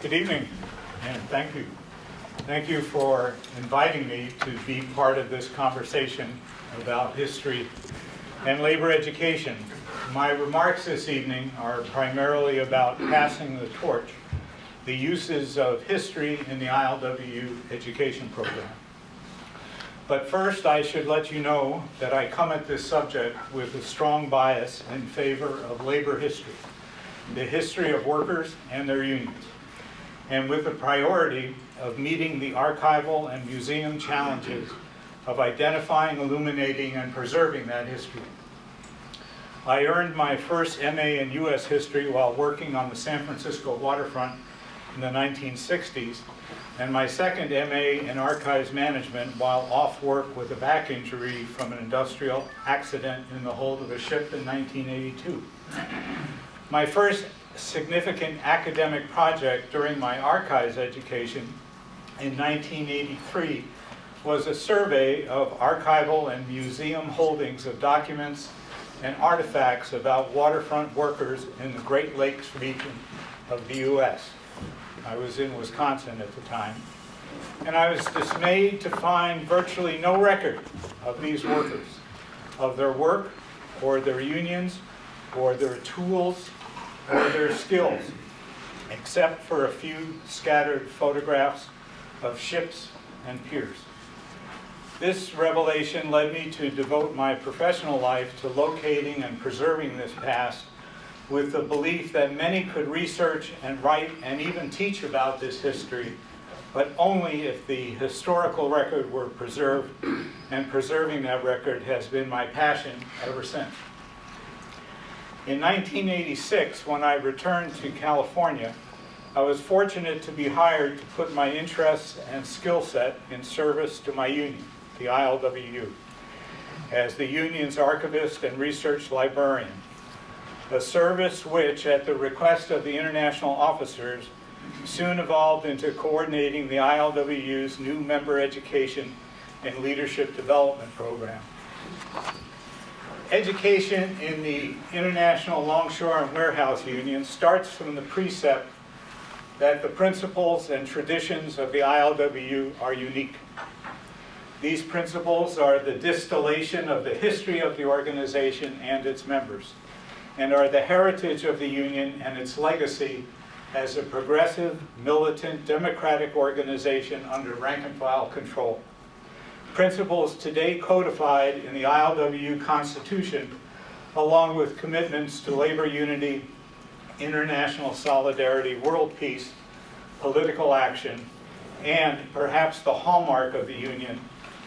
Good evening, and thank you. Thank you for inviting me to be part of this conversation about history and labor education. My remarks this evening are primarily about passing the torch, the uses of history in the ILWU education program. But first, I should let you know that I come at this subject with a strong bias in favor of labor history, the history of workers and their unions, and with the priority of meeting the archival and museum challenges of identifying, illuminating, and preserving that history. I earned my first MA in U.S. history while working on the San Francisco waterfront in the 1960s, and my second MA in archives management while off work with a back injury from an industrial accident in the hold of a ship in 1982. My first significant academic project during my archives education in 1983 was a survey of archival and museum holdings of documents and artifacts about waterfront workers in the Great Lakes region of the U.S. I was in Wisconsin at the time, and I was dismayed to find virtually no record of these workers, of their work, or their unions, or their tools, or their skills, except for a few scattered photographs of ships and piers. This revelation led me to devote my professional life to locating and preserving this past, with the belief that many could research and write and even teach about this history, but only if the historical record were preserved, and preserving that record has been my passion ever since. In 1986, when I returned to California, I was fortunate to be hired to put my interests and skill set in service to my union, the ILWU, as the union's archivist and research librarian, a service which, at the request of the international officers, soon evolved into coordinating the ILWU's new member education and leadership development program. Education in the International Longshore and Warehouse Union starts from the precept that the principles and traditions of the ILWU are unique. These principles are the distillation of the history of the organization and its members, and are the heritage of the union and its legacy as a progressive, militant, democratic organization under rank-and-file control. Principles today codified in the ILWU Constitution, along with commitments to labor unity, international solidarity, world peace, political action, and perhaps the hallmark of the union,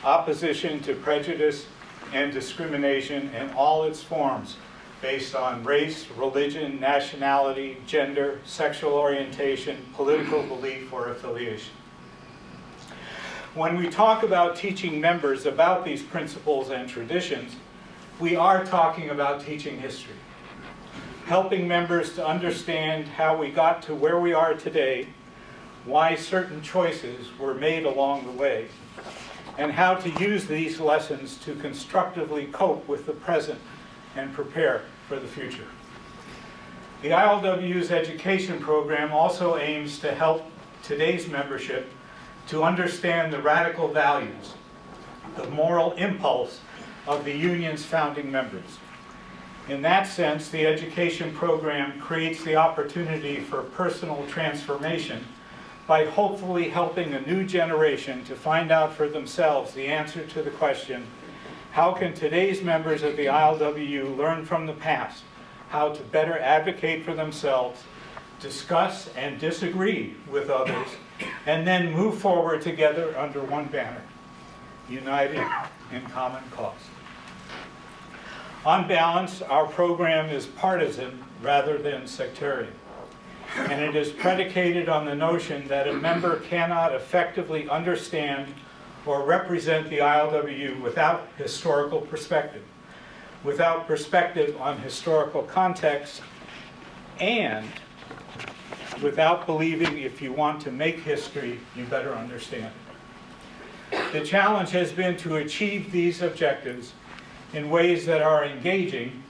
opposition to prejudice and discrimination in all its forms, based on race, religion, nationality, gender, sexual orientation, political belief, or affiliation. When we talk about teaching members about these principles and traditions, we are talking about teaching history, helping members to understand how we got to where we are today, why certain choices were made along the way, and how to use these lessons to constructively cope with the present and prepare for the future. The ILWU's education program also aims to help today's membership to understand the radical values, the moral impulse of the union's founding members. In that sense, the education program creates the opportunity for personal transformation by hopefully helping a new generation to find out for themselves the answer to the question, how can today's members of the ILWU learn from the past how to better advocate for themselves, discuss and disagree with others, and then move forward together under one banner, united in common cause. On balance, our program is partisan rather than sectarian, and it is predicated on the notion that a member cannot effectively understand or represent the ILWU without historical perspective, without perspective on historical context, and without believing if you want to make history, you better understand it. The challenge has been to achieve these objectives in ways that are engaging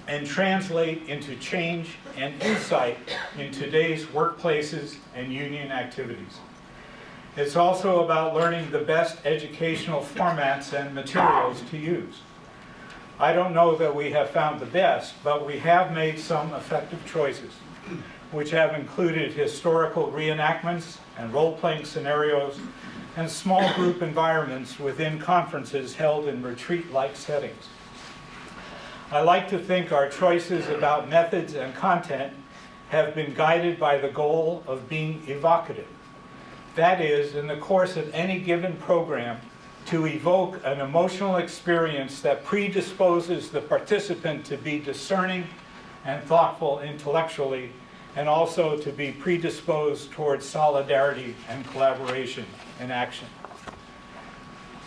and translate into change and insight in today's workplaces and union activities. It's also about learning the best educational formats and materials to use. I don't know that we have found the best, but we have made some effective choices, which have included historical reenactments and role-playing scenarios and small group environments within conferences held in retreat-like settings. I like to think our choices about methods and content have been guided by the goal of being evocative. That is, in the course of any given program, to evoke an emotional experience that predisposes the participant to be discerning and thoughtful intellectually, and also to be predisposed towards solidarity and collaboration in action.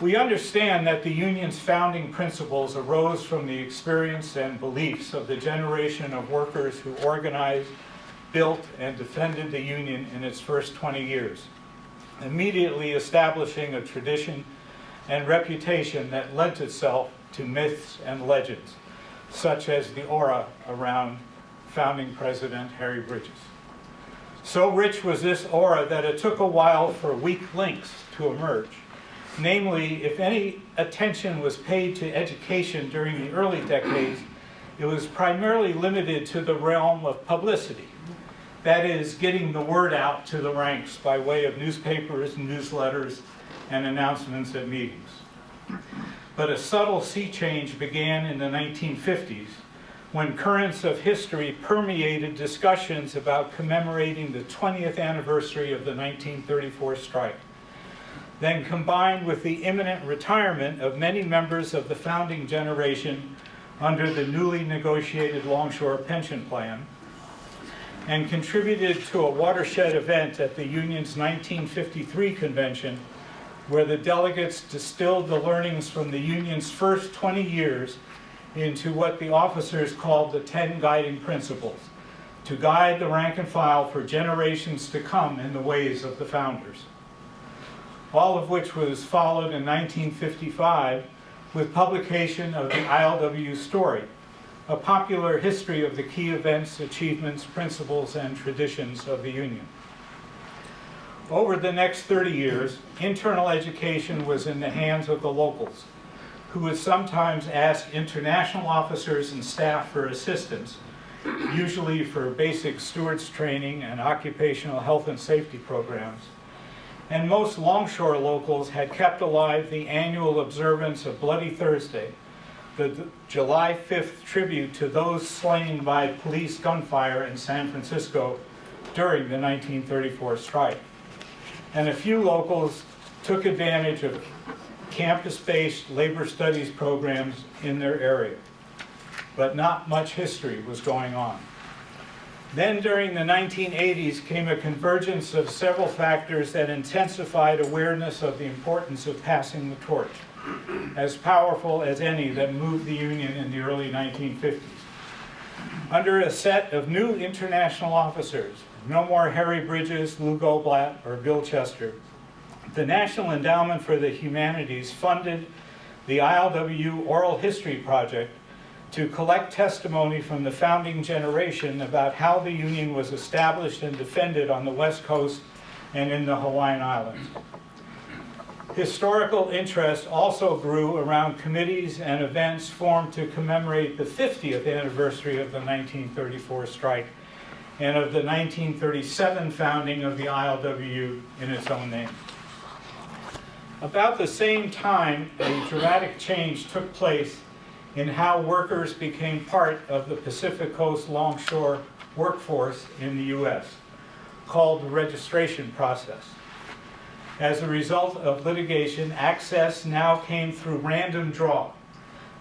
We understand that the union's founding principles arose from the experience and beliefs of the generation of workers who organized, built, and defended the union in its first 20 years, immediately establishing a tradition and reputation that lent itself to myths and legends, such as the aura around founding President Harry Bridges. So rich was this aura that it took a while for weak links to emerge. Namely, if any attention was paid to education during the early decades, it was primarily limited to the realm of publicity. That is, getting the word out to the ranks by way of newspapers, newsletters, and announcements at meetings. But a subtle sea change began in the 1950s, when currents of history permeated discussions about commemorating the 20th anniversary of the 1934 strike. Then, combined with the imminent retirement of many members of the founding generation under the newly negotiated Longshore Pension Plan, and contributed to a watershed event at the union's 1953 convention, where the delegates distilled the learnings from the union's first 20 years into what the officers called the 10 guiding principles, to guide the rank and file for generations to come in the ways of the founders. All of which was followed in 1955 with publication of the ILWU Story, a popular history of the key events, achievements, principles, and traditions of the union. Over the next 30 years, internal education was in the hands of the locals, who would sometimes ask international officers and staff for assistance, usually for basic stewards training and occupational health and safety programs. And most longshore locals had kept alive the annual observance of Bloody Thursday, the July 5th tribute to those slain by police gunfire in San Francisco during the 1934 strike. And a few locals took advantage of campus-based labor studies programs in their area. But not much history was going on. Then during the 1980s came a convergence of several factors that intensified awareness of the importance of passing the torch, as powerful as any that moved the union in the early 1950s. Under a set of new international officers, no more Harry Bridges, Lou Goldblatt, or Bill Chester, the National Endowment for the Humanities funded the ILWU Oral History Project to collect testimony from the founding generation about how the union was established and defended on the West Coast and in the Hawaiian Islands. Historical interest also grew around committees and events formed to commemorate the 50th anniversary of the 1934 strike and of the 1937 founding of the ILWU in its own name. About the same time, a dramatic change took place in how workers became part of the Pacific Coast longshore workforce in the U.S., called the registration process. As a result of litigation, access now came through random draw,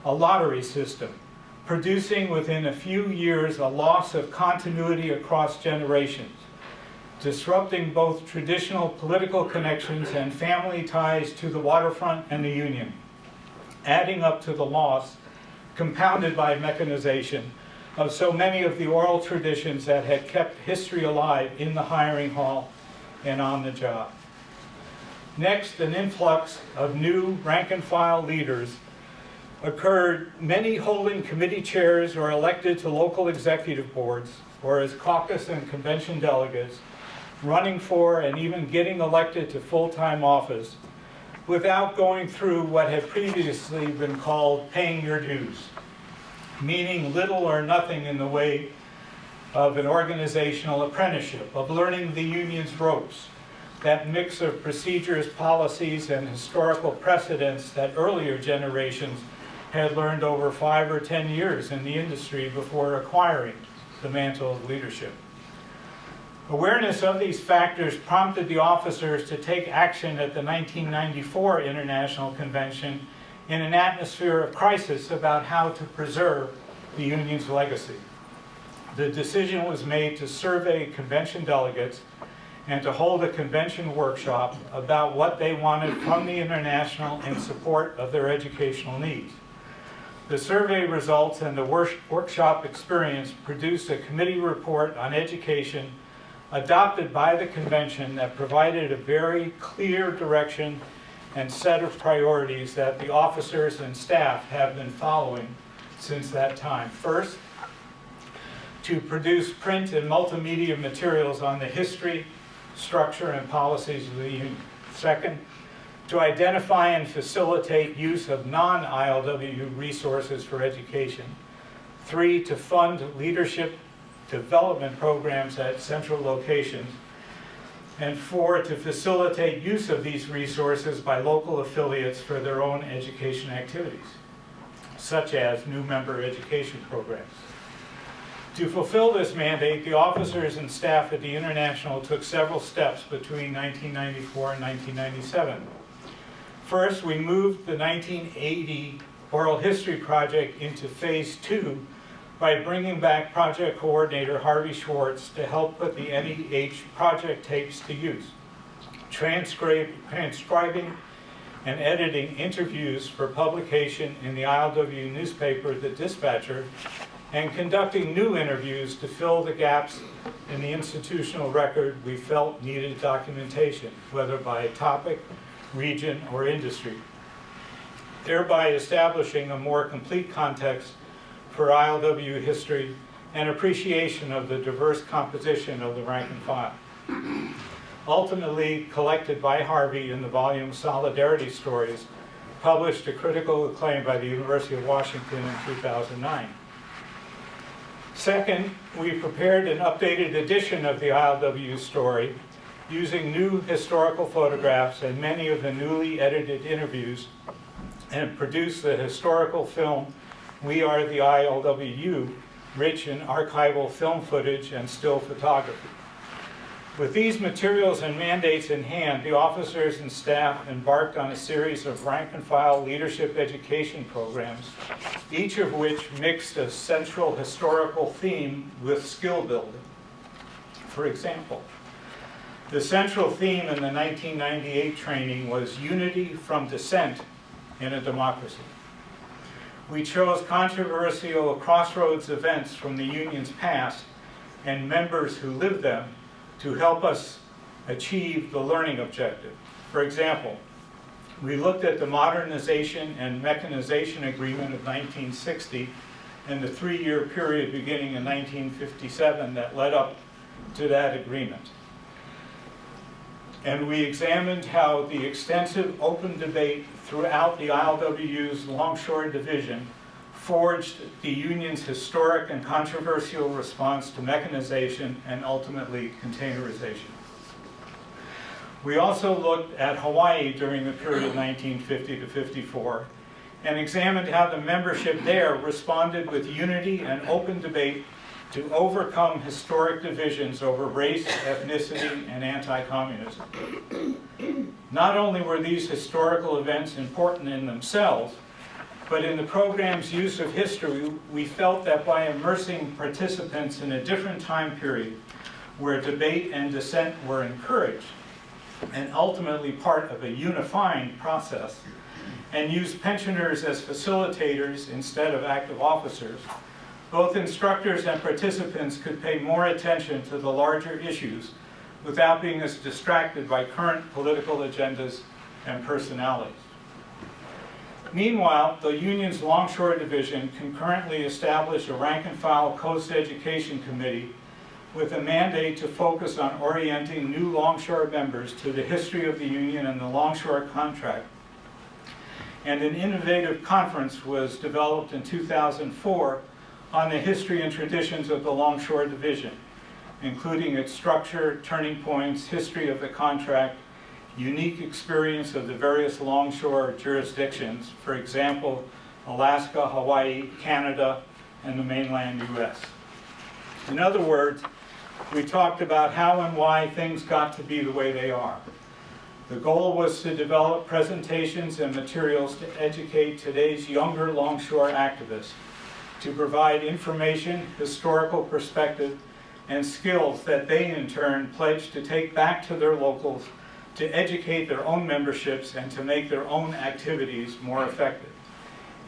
a lottery system, producing within a few years a loss of continuity across generations, disrupting both traditional political connections and family ties to the waterfront and the union, adding up to the loss, compounded by mechanization, of so many of the oral traditions that had kept history alive in the hiring hall and on the job. Next, an influx of new rank-and-file leaders occurred many holding committee chairs or elected to local executive boards or as caucus and convention delegates, running for and even getting elected to full-time office without going through what had previously been called paying your dues, meaning little or nothing in the way of an organizational apprenticeship, of learning the union's ropes, that mix of procedures, policies, and historical precedents that earlier generations had learned over 5 or 10 years in the industry before acquiring the mantle of leadership. Awareness of these factors prompted the officers to take action at the 1994 International Convention in an atmosphere of crisis about how to preserve the union's legacy. The decision was made to survey convention delegates and to hold a convention workshop about what they wanted from the International in support of their educational needs. The survey results and the workshop experience produced a committee report on education adopted by the convention that provided a very clear direction and set of priorities that the officers and staff have been following since that time. First, to produce print and multimedia materials on the history, structure, and policies of the union. Second, to identify and facilitate use of non-ILWU resources for education. 3, to fund leadership development programs at central locations. And 4, to facilitate use of these resources by local affiliates for their own education activities, such as new member education programs. To fulfill this mandate, the officers and staff at the International took several steps between 1994 and 1997. First, we moved the 1980 Oral History Project into Phase 2 by bringing back project coordinator Harvey Schwartz to help put the NEH project tapes to use, transcribing and editing interviews for publication in the ILWU newspaper, The Dispatcher, and conducting new interviews to fill the gaps in the institutional record we felt needed documentation, whether by topic, region, or industry, thereby establishing a more complete context for ILWU history and appreciation of the diverse composition of the rank and file. Ultimately collected by Harvey in the volume Solidarity Stories, published to critical acclaim by the University of Washington in 2009. Second, we prepared an updated edition of the ILWU story using new historical photographs and many of the newly edited interviews, and produced the historical film We Are the ILWU, rich in archival film footage and still photography. With these materials and mandates in hand, the officers and staff embarked on a series of rank-and-file leadership education programs, each of which mixed a central historical theme with skill building. For example, the central theme in the 1998 training was unity from dissent in a democracy. We chose controversial crossroads events from the union's past and members who lived them to help us achieve the learning objective. For example, we looked at the Modernization and Mechanization Agreement of 1960 and the 3-year period beginning in 1957 that led up to that agreement. And we examined how the extensive open debate throughout the ILWU's Longshore Division forged the union's historic and controversial response to mechanization and ultimately containerization. We also looked at Hawaii during the period 1950 to 54 and examined how the membership there responded with unity and open debate to overcome historic divisions over race, ethnicity, and anti-communism. Not only were these historical events important in themselves, but in the program's use of history, we felt that by immersing participants in a different time period where debate and dissent were encouraged, and ultimately part of a unifying process, and use pensioners as facilitators instead of active officers, both instructors and participants could pay more attention to the larger issues without being as distracted by current political agendas and personalities. Meanwhile, the union's Longshore Division concurrently established a rank-and-file Coast Education Committee with a mandate to focus on orienting new longshore members to the history of the union and the longshore contract. And an innovative conference was developed in 2004 on the history and traditions of the Longshore Division, including its structure, turning points, history of the contract, unique experience of the various longshore jurisdictions, for example, Alaska, Hawaii, Canada, and the mainland US. In other words, we talked about how and why things got to be the way they are. The goal was to develop presentations and materials to educate today's younger longshore activists, to provide information, historical perspective, and skills that they in turn pledged to take back to their locals to educate their own memberships and to make their own activities more effective.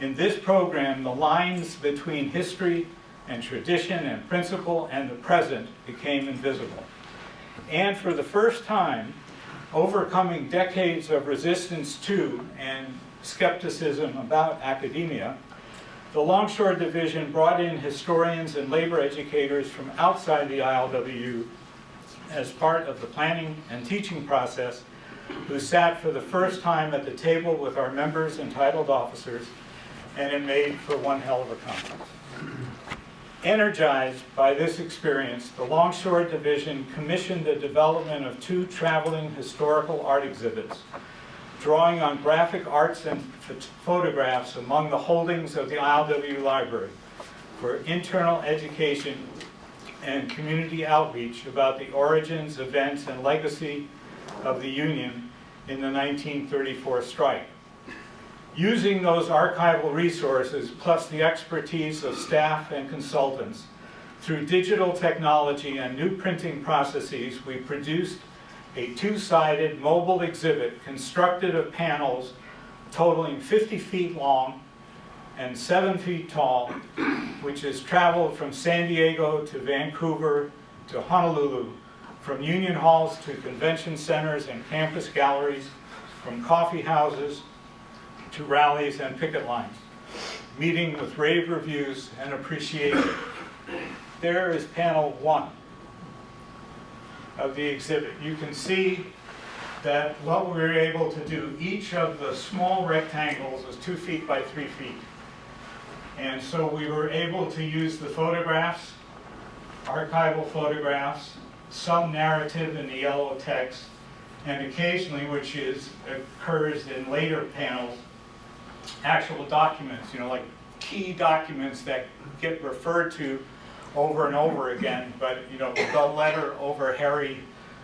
In this program, the lines between history and tradition and principle and the present became invisible. And for the first time, overcoming decades of resistance to and skepticism about academia, the Longshore Division brought in historians and labor educators from outside the ILWU as part of the planning and teaching process, who sat for the first time at the table with our members and titled officers, and it made for one hell of a conference. Energized by this experience, the Longshore Division commissioned the development of 2 traveling historical art exhibits, drawing on graphic arts and photographs among the holdings of the ILWU Library for internal education and community outreach about the origins, events, and legacy of the Union in the 1934 strike. Using those archival resources, plus the expertise of staff and consultants, through digital technology and new printing processes, we produced a 2-sided mobile exhibit constructed of panels totaling 50 feet long and 7 feet tall, which has traveled from San Diego to Vancouver to Honolulu, from union halls to convention centers and campus galleries, from coffee houses to rallies and picket lines, meeting with rave reviews and appreciation. There is panel 1 of the exhibit. You can see that what we were able to do, each of the small rectangles was 2 feet by 3 feet. And so we were able to use the photographs, archival photographs, some narrative in the yellow text, and occasionally, which occurs in later panels, actual documents, like key documents that get referred to over and over again, but the letter over Harry's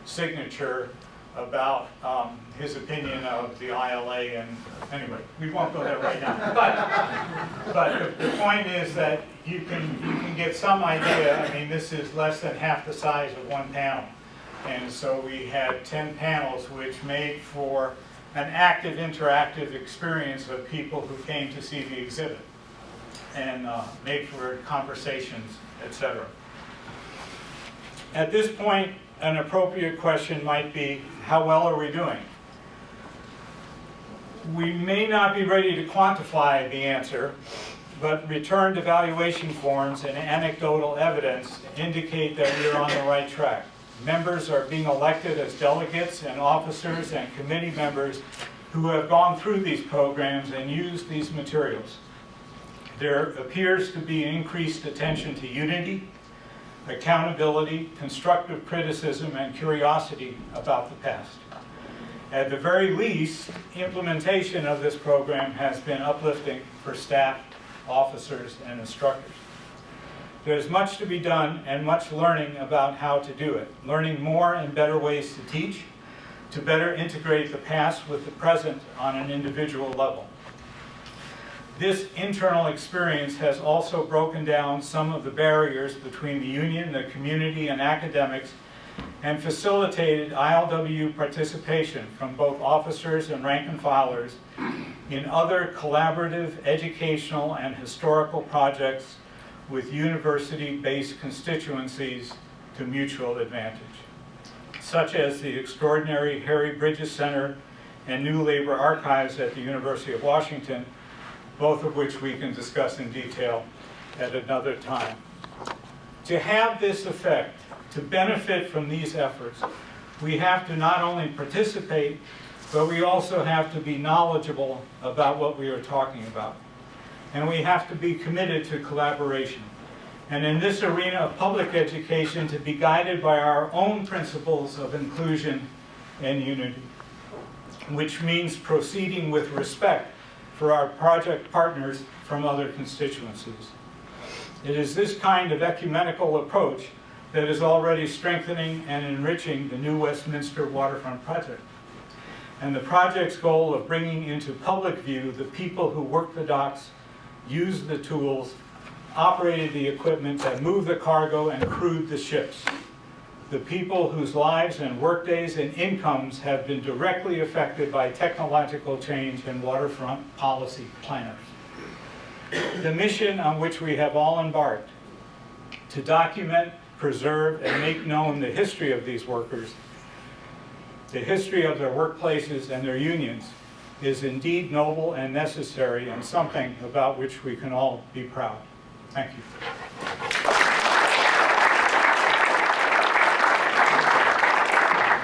signature about his opinion of the ILA, and anyway, we won't go there right now. But the point is that you can get some idea. I mean, this is less than half the size of one panel, and so we had 10 panels, which made for an active, interactive experience of people who came to see the exhibit, and made for conversations, etc. At this point, an appropriate question might be, how well are we doing? We may not be ready to quantify the answer, but returned evaluation forms and anecdotal evidence indicate that we are on the right track. Members are being elected as delegates, and officers and committee members who have gone through these programs and used these materials. There appears to be increased attention to unity, accountability, constructive criticism, and curiosity about the past. At the very least, implementation of this program has been uplifting for staff, officers, and instructors. There's much to be done and much learning about how to do it, learning more and better ways to teach, to better integrate the past with the present on an individual level. This internal experience has also broken down some of the barriers between the union, the community, and academics, and facilitated ILWU participation from both officers and rank and filers in other collaborative, educational, and historical projects with university-based constituencies to mutual advantage, such as the extraordinary Harry Bridges Center and New Labor Archives at the University of Washington, both of which we can discuss in detail at another time. To have this effect, to benefit from these efforts, we have to not only participate, but we also have to be knowledgeable about what we are talking about. And we have to be committed to collaboration. And in this arena of public education, to be guided by our own principles of inclusion and unity, which means proceeding with respect for our project partners from other constituencies. It is this kind of ecumenical approach that is already strengthening and enriching the new Westminster Waterfront Project. And the project's goal of bringing into public view the people who worked the docks, used the tools, operated the equipment that moved the cargo and crewed the ships. The people whose lives and workdays and incomes have been directly affected by technological change and waterfront policy planners. The mission on which we have all embarked, to document, preserve, and make known the history of these workers, the history of their workplaces and their unions, is indeed noble and necessary, and something about which we can all be proud. Thank you.